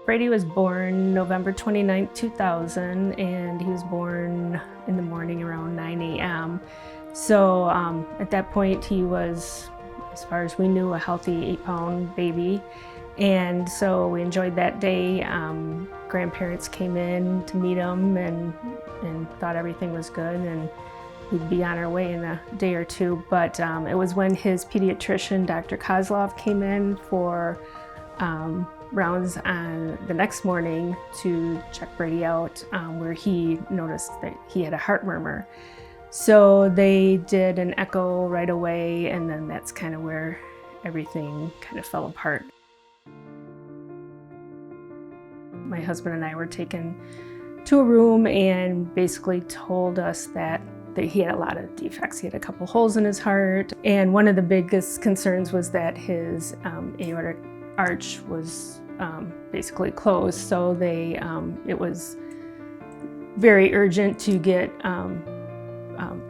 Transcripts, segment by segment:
Brady was born November 29th, 2000, and he was born in the morning around 9 a.m. So at that point, he was, as far as we knew, a healthy 8-pound baby. And so we enjoyed that day. Grandparents came in to meet him and thought everything was good, and we'd be on our way in a day or two. But it was when his pediatrician, Dr. Kozlov, came in for rounds on the next morning to check Brady out, where he noticed that he had a heart murmur. So they did an echo right away, and then that's kind of where everything kind of fell apart. My husband and I were taken to a room and basically told us that he had a lot of defects. He had a couple holes in his heart, and one of the biggest concerns was that his aortic arch was basically closed. So it was very urgent to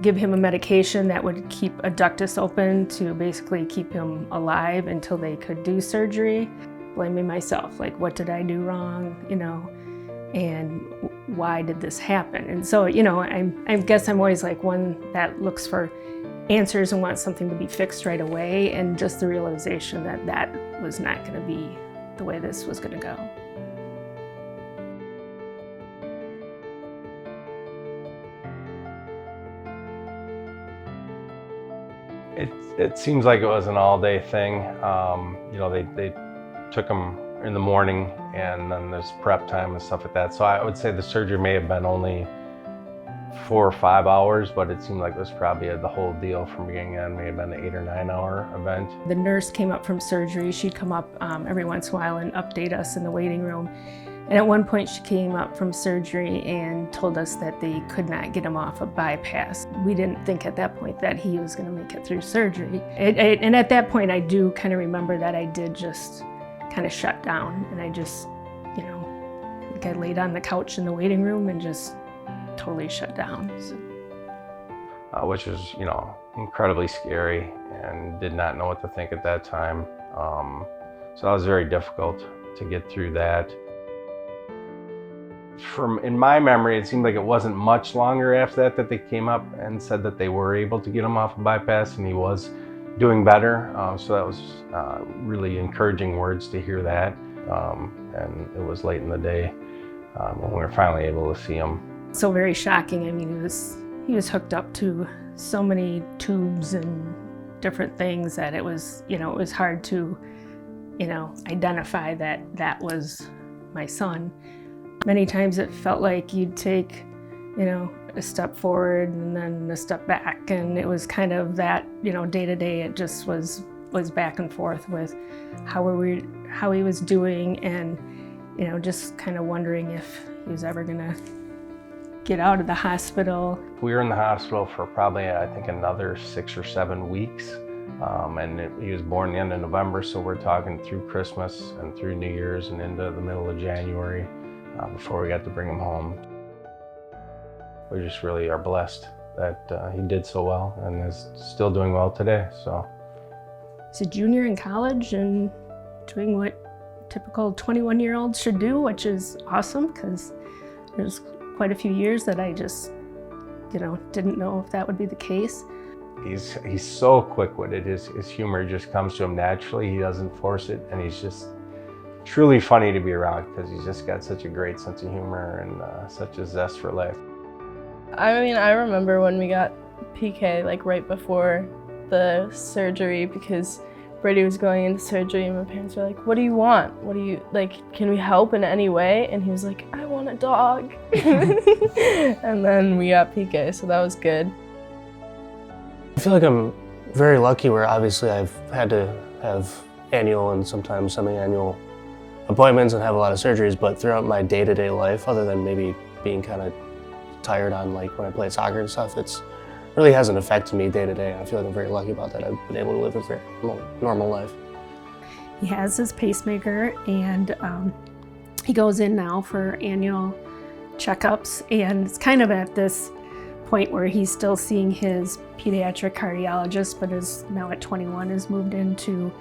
give him a medication that would keep a ductus open to basically keep him alive until they could do surgery. Blaming myself, like, what did I do wrong, and why did this happen? And so, I guess I'm always like one that looks for answers and wants something to be fixed right away, and just the realization that was not going to be the way this was going to go. It seems like it was an all-day thing. They took him in the morning, and then there's prep time and stuff like that. So I would say the surgery may have been only 4 or 5 hours, but it seemed like it was probably the whole deal from beginning to end. May have been an 8 or 9 hour event. The nurse came up from surgery. She'd come up every once in a while and update us in the waiting room. And at one point she came up from surgery and told us that they could not get him off a bypass. We didn't think at that point that he was going to make it through surgery. And at that point I do kind of remember that I did just kind of shut down, and I just, I think I laid on the couch in the waiting room and just totally shut down. So. Which was, incredibly scary, and did not know what to think at that time. So that was very difficult to get through that. In my memory, it seemed like it wasn't much longer after that they came up and said that they were able to get him off a bypass, and he was doing better. So that was really encouraging words to hear that. And it was late in the day when we were finally able to see him. So very shocking. I mean, he was hooked up to so many tubes and different things that it was hard to, identify that was my son. Many times it felt like you'd take, a step forward and then a step back, and it was kind of that, day to day. It just was back and forth with how he was doing, and just kind of wondering if he was ever gonna get out of the hospital. We were in the hospital for probably, I think, another 6 or 7 weeks, and he was born the end of November, so we're talking through Christmas and through New Year's and into the middle of January before we got to bring him home. We just really are blessed that he did so well and is still doing well today. So he's a junior in college and doing what typical 21-year-olds should do, which is awesome, because there's quite a few years that I just, didn't know if that would be the case. He's so quick-witted. His humor just comes to him naturally. He doesn't force it, and he's just truly funny to be around, because he's just got such a great sense of humor and such a zest for life. I remember when we got PK, right before the surgery, because Brady was going into surgery, and my parents were like, what do you want? Can we help in any way? And he was like, I want a dog. And then we got PK, so that was good. I feel like I'm very lucky where obviously I've had to have annual and sometimes semi-annual appointments and have a lot of surgeries, but throughout my day-to-day life, other than maybe being kind of tired on when I play soccer and stuff, it's really hasn't affected me day to day. I feel like I'm very lucky about that. I've been able to live a very normal life. He has his pacemaker, and he goes in now for annual checkups, and it's kind of at this point where he's still seeing his pediatric cardiologist, but is now at 21 has moved into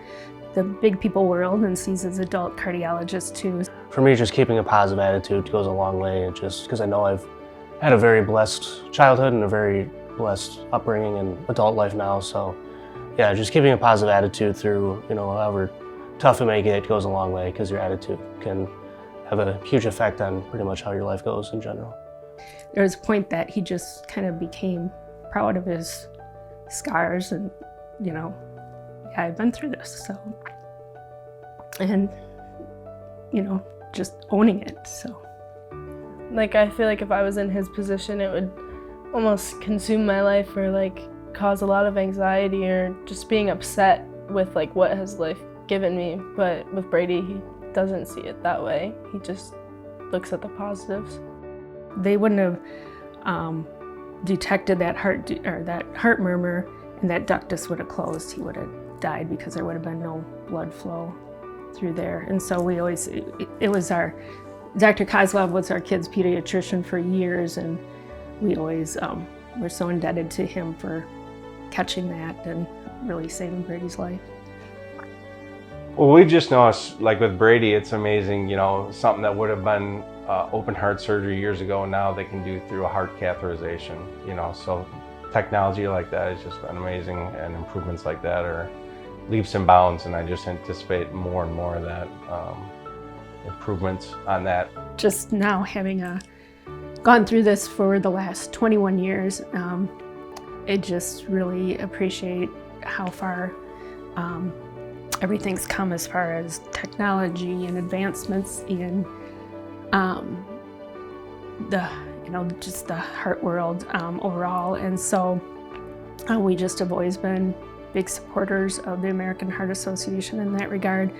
the big people world and sees his adult cardiologist too. For me, just keeping a positive attitude goes a long way, just because I know I've had a very blessed childhood and a very blessed upbringing and adult life now. So yeah, just keeping a positive attitude through, however tough it may get goes a long way, because your attitude can have a huge effect on pretty much how your life goes in general. There was a point that he just kind of became proud of his scars and, yeah, I've been through this, so. And, just owning it, so. Like, I feel like if I was in his position, it would almost consume my life, or like cause a lot of anxiety, or just being upset with like what has life given me. But with Brady, he doesn't see it that way. He just looks at the positives. They wouldn't have detected that heart murmur, and that ductus would have closed. He would have died because there would have been no blood flow through there. And so we always, it was Dr. Kozlov was our kid's pediatrician for years, and we always were so indebted to him for catching that and really saving Brady's life. Well, we just know, like with Brady, it's amazing, something that would have been open heart surgery years ago, now they can do through a heart catheterization, so technology like that has just been amazing, and improvements like that are leaps and bounds, and I just anticipate more and more of that, improvements on that. Just now having gone through this for the last 21 years, I just really appreciate how far everything's come as far as technology and advancements in just the heart world overall. And so we just have always been big supporters of the American Heart Association in that regard.